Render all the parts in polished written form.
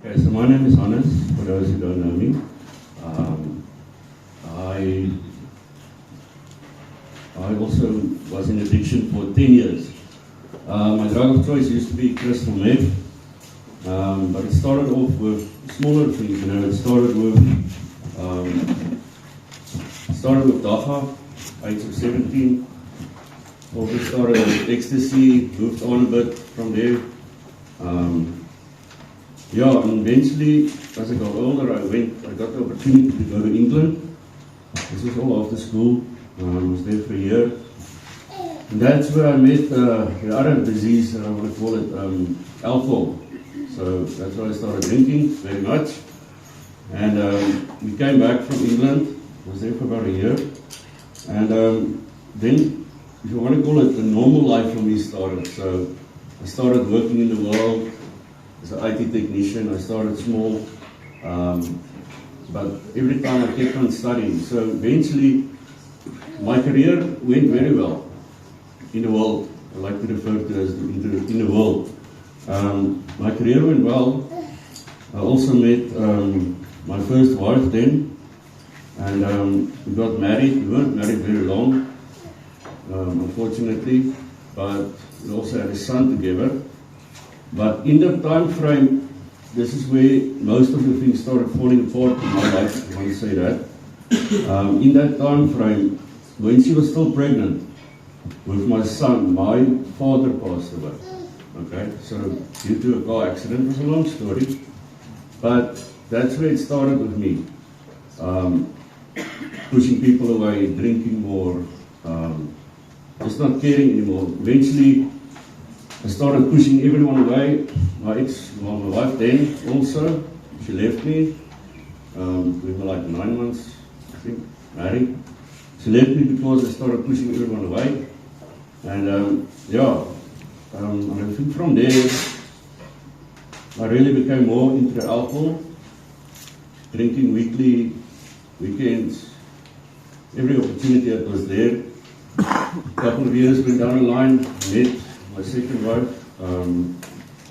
Okay, so my name is Hannes, for those who don't know me. I also was in addiction for 10 years. My drug of choice used to be crystal meth, but it started off with smaller things. It started with Dacha, age of 17. Also started with ecstasy, moved on a bit from there. And eventually, as I got older, I got the opportunity to go to England. This was all after school. I was there for a year. And that's where I met the other disease, I want to call it alcohol. So that's why I started drinking very much. And we came back from England, was there for about a year. And then, if you want to call it, the normal life for me started. So I started working in the world as an IT technician. I started small, but every time I kept on studying. So eventually, my career went very well in the world. I like to refer to it as in the world. My career went well. I also met my first wife then, and we got married. We weren't married very long, unfortunately, but we also had a son together. But in that time frame, this is where most of the things started falling apart in my life, I want to say that. In that time frame, when she was still pregnant with my son, my father passed away. Okay, so due to a car accident, it was a long story. But that's where it started with me. Pushing people away, drinking more, just not caring anymore. Eventually, I started pushing everyone away. My wife then also, she left me. We were like 9 months, I think, married. She left me because I started pushing everyone away. And I think from there, I really became more into alcohol, drinking weekly, weekends, every opportunity that was there. A couple of years went down the line, met my second wife, and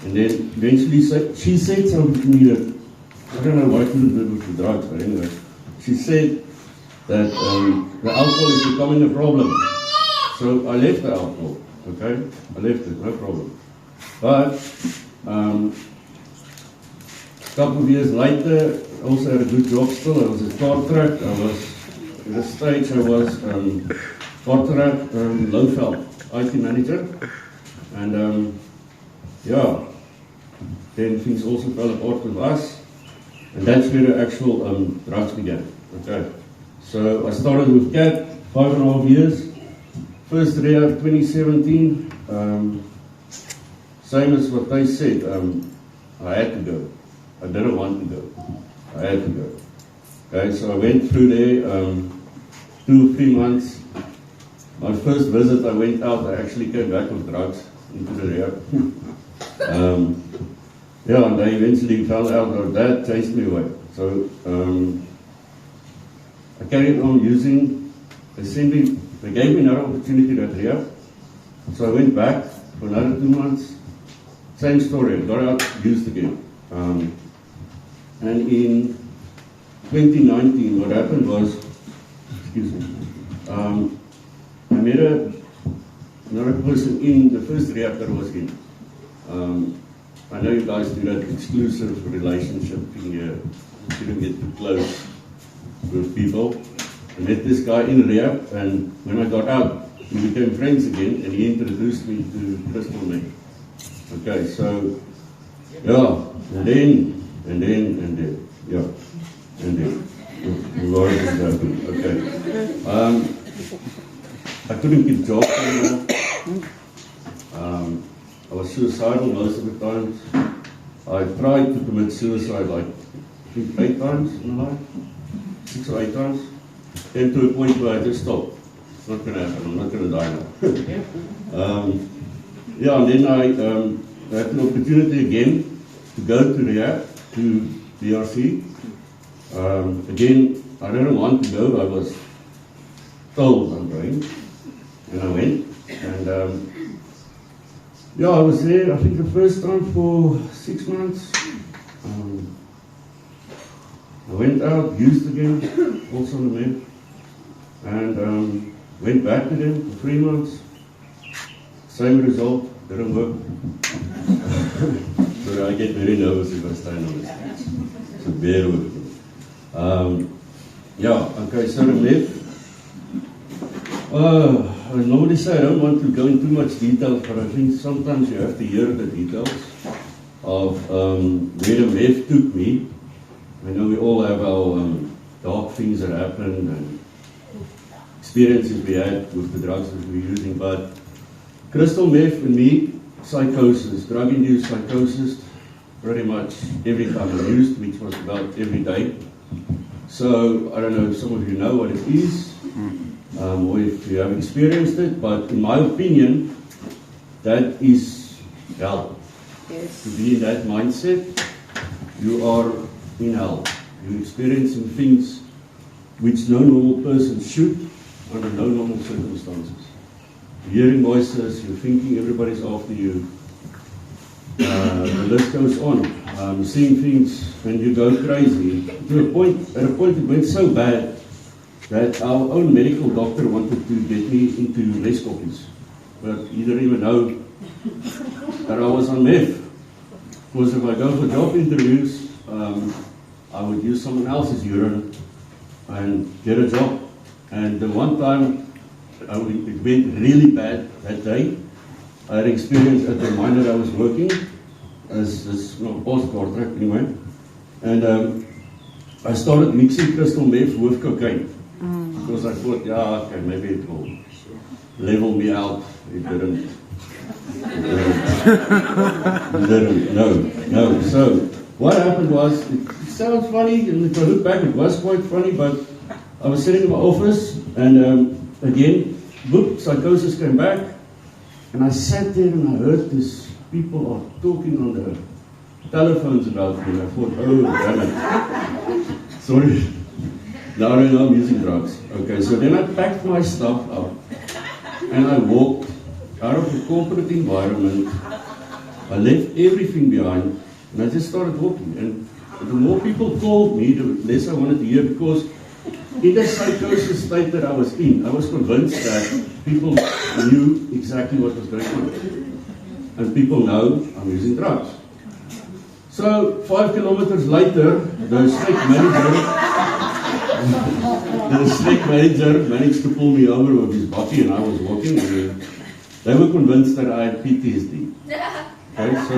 then eventually she said something to me that, I don't know what to do with the drugs, but anyway, she said that the alcohol is becoming a problem. So I left the alcohol, okay? I left it, no problem. But a couple of years later, I also had a good job still. I was a car truck. I was, at a stage, I was car truck, Lowveld, IT manager. And then things also fell apart with us, and that's where the actual drugs began. Okay, so I started with CAT, 5.5 years. First rehab 2017. Same as what they said. I had to go. I didn't want to go. I had to go. Okay, so I went through there 2 or 3 months. My first visit, I went out. I actually came back with drugs into the rehab. And they eventually found out that chased me away. So I carried on using. They gave me another opportunity at rehab. So I went back for another 2 months. Same story. I got out, used again. And in 2019, what happened was, I met another person in the first rehab that I was in. I know you guys do that exclusive relationship thing here. You shouldn't get too close with people. I met this guy in rehab, and when I got out, we became friends again, and he introduced me to crystal meth. Okay, so, and then. Okay. I couldn't get jobs anymore. I was suicidal most of the times. I tried to commit suicide like, I think 8 times in my life, 6 or 8 times. Came to a point where I just stopped. It's not going to happen. I'm not going to die now. And then I had an opportunity again to go to rehab, to DRC. Again, I didn't want to go. I was told I'm going, and I went. And I was there, I think the first time for 6 months. went out, used again, also on the meth, and went back to them for 3 months. Same result, didn't work. So I get very nervous if I stand on the stage. So bear with me. Yeah, okay, so the meth. I normally say I don't want to go into too much detail, but I think sometimes you have to hear the details of where the meth took me. I know we all have our dark things that happened and experiences we had with the drugs that we were using, but crystal meth in me, psychosis, drug-induced psychosis, pretty much every time I used, which was about every day. So I don't know if some of you know what it is, or if you have experienced it, but in my opinion, that is hell. Yes. To be in that mindset, you are in hell. You're experiencing things which no normal person should under no normal circumstances. You're hearing voices, you're thinking everybody's after you. The list goes on. Seeing things and you go crazy. At a point it went so bad that our own medical doctor wanted to get me into less copies. But he didn't even know that I was on meth. Because if I go for job interviews, I would use someone else's urine and get a job. And the one time it went really bad that day, I had experience at the mine that I was working as this post contract anyway. And I started mixing crystal meth with cocaine. Because I thought, yeah, okay, maybe it will level me out. It didn't. No. So what happened was, it sounds funny, and if I look back, it was quite funny, but I was sitting in my office, and again, boop, psychosis came back, and I sat there and I heard these people are talking on the telephones about me. I thought, oh, damn it. Sorry. Now I know I'm using drugs. Okay, so then I packed my stuff up, and I walked out of the corporate environment. I left everything behind, and I just started walking. And the more people called me, the less I wanted to hear, because in the psychosis state that I was in, I was convinced that people knew exactly what was going on. And people know I'm using drugs. So 5 kilometers later, the snake manager managed to pull me over with his buggy, and I was walking, and they were convinced that I had PTSD. Okay, so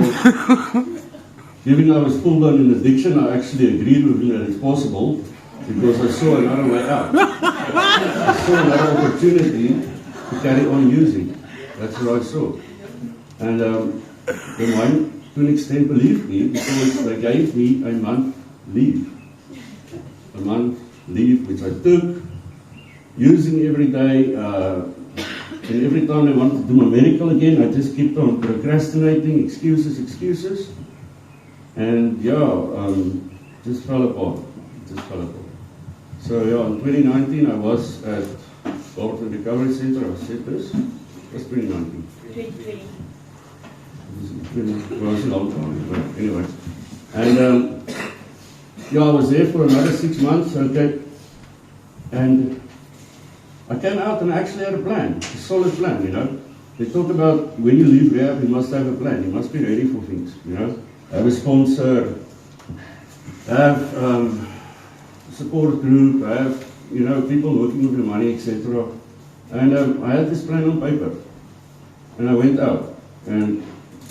given I was full on in addiction, I actually agreed with him that it's possible, because I saw another way out. I saw another opportunity to carry on using. That's what I saw. And the mine, to an extent, believed me, because they gave me a month leave. A month leave, which I took, using every day. And every time I wanted to do my medical again, I just kept on procrastinating, excuses. And yeah, just fell apart. So yeah, in 2019 I was at Barton Recovery Center. I said this. That's 2019. 2020. Well, it was a long time, but anyway. And yeah, I was there for another 6 months, okay. And I came out and I actually had a plan, a solid plan, you know. They talk about when you leave rehab, you must have a plan. You must be ready for things, you know. Have a sponsor, have a support group, have, you know, people working with your money, etc. And I had this plan on paper. And I went out, and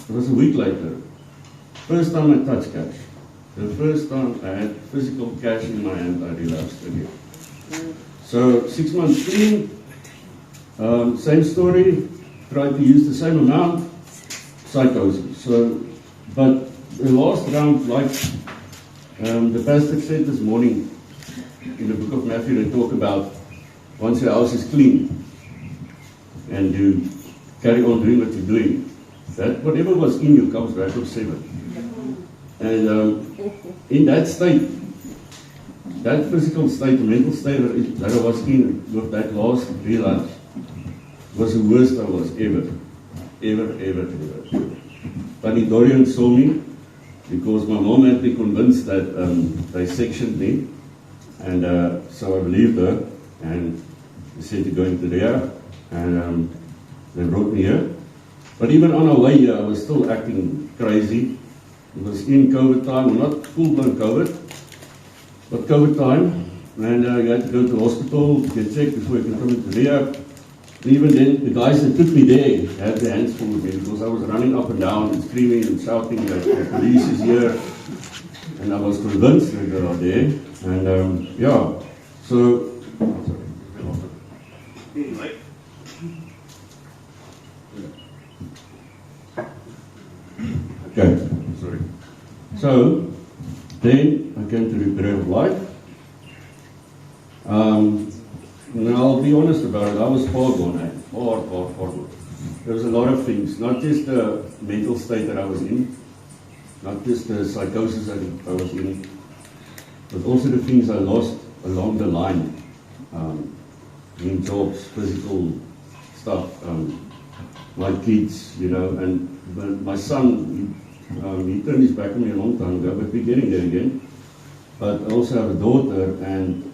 it was a week later. First time I touched cash. The first time I had physical cash in my hand, I relapsed again. So 6 months clean, same story, tried to use the same amount, psychosis. So, but the last round, like the pastor said this morning in the book of Matthew, they talk about once your house is clean and you carry on doing what you're doing, that whatever was in you comes back with 7. And in that state, that physical state, the mental state that I was in with that last relapse was the worst I was ever. But Dorian saw me because my mom had me convinced that they sectioned me And so I believed her, and they said to go into rehab, and they brought me here. But even on our way here, I was still acting crazy. It was in COVID time, well, not full-blown COVID, but COVID time, and you had to go to hospital, get checked before you can come into rehab. And even then, the guys that took me there had their hands full with me because I was running up and down and screaming and shouting that the police is here. And I was convinced that they are there. And yeah, so. Okay, sorry. So, then I came to the Bread of Life. And I'll be honest about it, I was far gone, far gone. There was a lot of things, not just the mental state that I was in, not just the psychosis that I was in, but also the things I lost along the line. In jobs, physical stuff, my kids, you know, and my son, he turned his back on me a long time ago, but we're getting there again. But I also have a daughter, and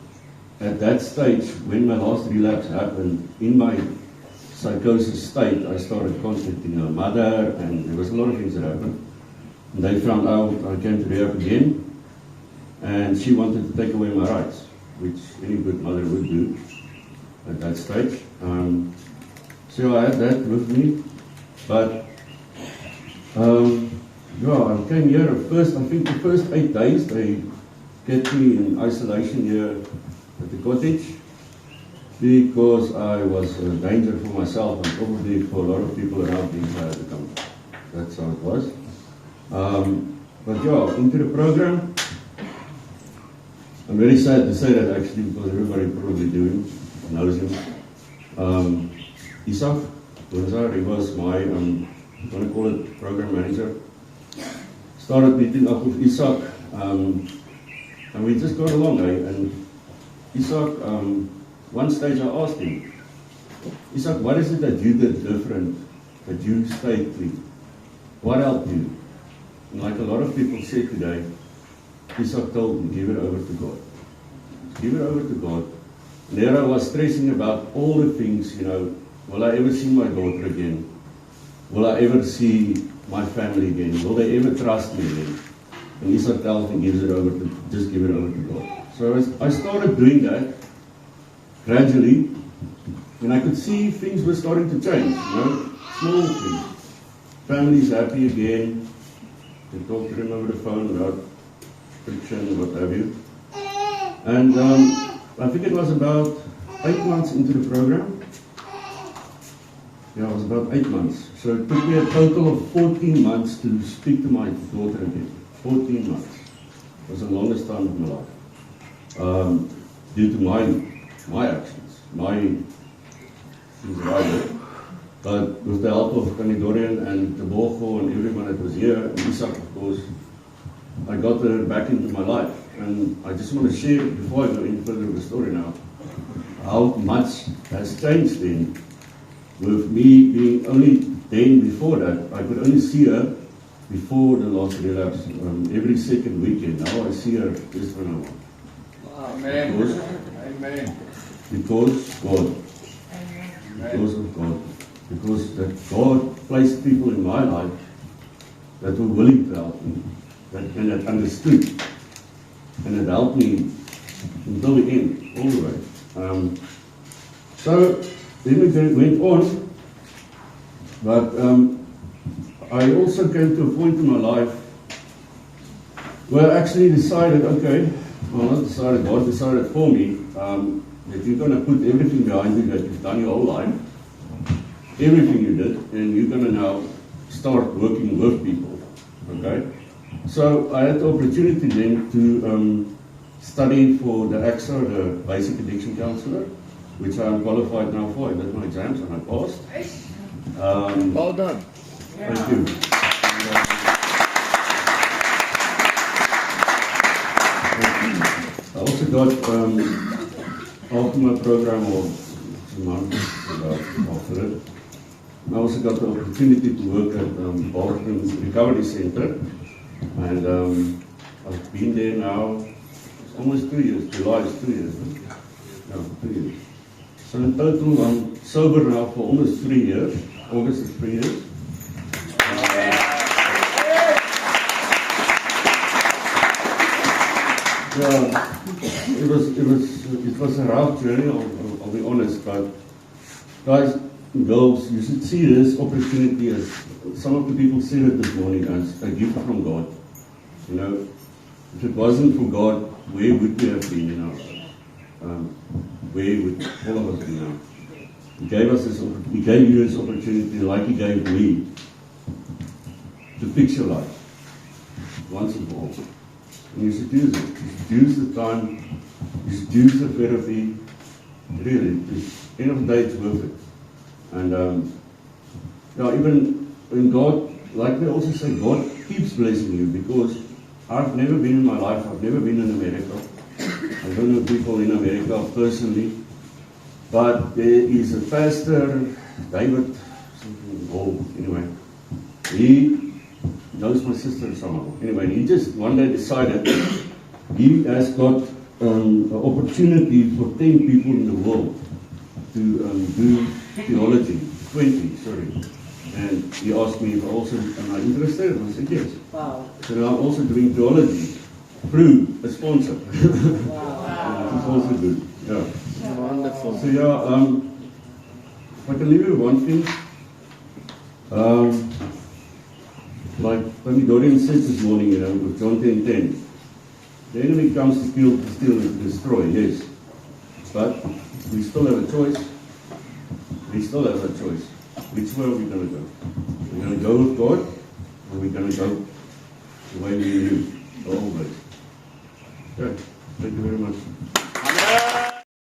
at that stage, when my last relapse happened, in my psychosis state, I started contacting her mother, and there was a lot of things that happened. And they found out I came to rehab again, and she wanted to take away my rights, which any good mother would do at that stage. So I had that with me, but yeah, I came here at first. I think the first 8 days they kept me in isolation here at the cottage because I was a danger for myself and probably for a lot of people around me if I had to come. That's how it was. But yeah, into the program. I'm very sad to say that actually because everybody probably knows him. Isaac, he was my, I'm going to call it program manager. Started meeting up with Isaac, and we just got along. And Isaac, one stage I asked him, Isaac, what is it that you did different, that you stayed clean? What helped you? And like a lot of people said today, Isaac told me, give it over to God. Give it over to God. And there I was stressing about all the things, you know, will I ever see my daughter again? Will I ever see my family again? Will they ever trust me again? And Isaac tells me, just give it over to God. So I started doing that gradually, and I could see things were starting to change, you know, small things. Family's happy again. You talk to them over the phone about friction, what have you. And I think it was about 8 months into the program. Yeah, it was about 8 months. So it took me a total of 14 months to speak to my daughter again. 14 months. It was the longest time of my life. Due to my actions, my things that I did. But with the help of Connie Dorian and the Borgo and everyone that was here, and Isaac, of course, I got her back into my life. And I just want to share, before I go any further with the story now, how much has changed then. With me being only then before that, I could only see her before the last relapse, every second weekend. Now I see her just when I want. Amen. Amen. Because God. Because of God. Because that God placed people in my life that were willing to help me, and that understood, and it helped me until the end, all the way. So then we went on, but I also came to a point in my life where I actually decided, okay, well not decided, God decided for me, that you're going to put everything behind you that you've done your whole life, everything you did, and you're going to now start working with people, okay? So I had the opportunity then to study for the AXA, the Basic Addiction Counselor, which I'm qualified now for. I did my exams and I passed. Well done. Thank you. I also got, after my program, or a month after it, I also got the opportunity to work at Barton's Recovery Center. And I've been there now almost 2 years. July is 2 years. Huh? Yeah, 2 years. So in total, I'm sober now for almost 3 years. August is 3 years. Yeah, it was a rough journey. I'll be honest, but guys and girls, you should see this opportunity as some of the people said it this morning as a gift from God. You know, if it wasn't for God, where would we have been in our lives? Where would all of us be now? He gave us this. He gave you this opportunity, like He gave me, to fix your life once and for all. And you should use it. You should use the time. You should use the therapy. Really, at the end of the day, it's worth it. And yeah, even when God, like we also say, God keeps blessing you, because I've never been in my life. I've never been in America. I don't know people in America personally, but there is a pastor, David, something old, anyway. He knows my sister somehow. Anyway, he just one day decided he has got an opportunity for 10 people in the world to do theology, 20, sorry. And he asked me if I also, am I interested? And I said yes. Wow. So now I'm also doing theology through a sponsor. Wow. It's also good. Yeah. Wonderful. So yeah, if I can leave you one thing. Like Tony Dorian said this morning, you know, with John 10:10, the enemy comes to kill, to steal, and to destroy, yes. But we still have a choice. We still have a choice. Which way are we going to go? We're going to go with God, or we're going to go the way we knew always. Okay, thank you very much.